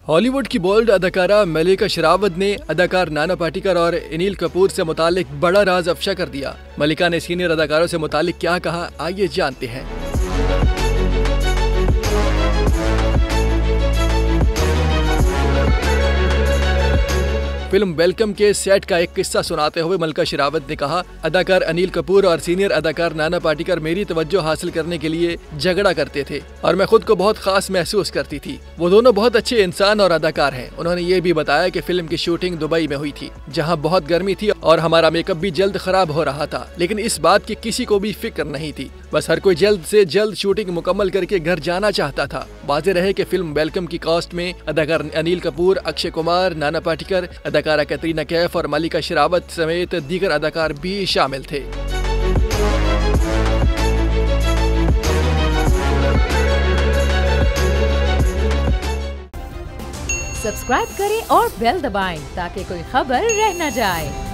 Hollywood की bold अदाकारा मल्लिका शेरावत ने अदाकार नाना पाटेकर और अनिल कपूर से मुतालिक बड़ा राज अफशा कर दिया। मल्लिका ने सीनियर अदाकारों से मुतालिक क्या कहा, आइए जानते हैं। फिल्म वेलकम के सेट का एक किस्सा सुनाते हुए मल्लिका शेरावत ने कहा, अदाकार अनिल कपूर और सीनियर अदाकार नाना पाटेकर मेरी तवज्जो हासिल करने के लिए झगड़ा करते थे और मैं खुद को बहुत खास महसूस करती थी। वो दोनों बहुत अच्छे इंसान और अदाकार हैं। उन्होंने ये भी बताया कि फिल्म की शूटिंग दुबई में हुई थी, जहां बहुत गर्मी थी और हमारा मेकअप भी जल्द खराब हो रहा था, लेकिन इस बात की किसी को भी फिक्र नहीं थी। बस हर कोई जल्द से जल्द शूटिंग मुकम्मल करके घर जाना चाहता था। वाज़ेह रहे कि फिल्म वेलकम की कास्ट में अदाकार अनिल कपूर, अक्षय कुमार, नाना पाटेकर, अदाकारा कैटरीना कैफ और मल्लिका शेरावत समेत दीगर अदाकार भी शामिल थे। सब्सक्राइब करें और बेल दबाएं ताकि कोई खबर रह न जाए।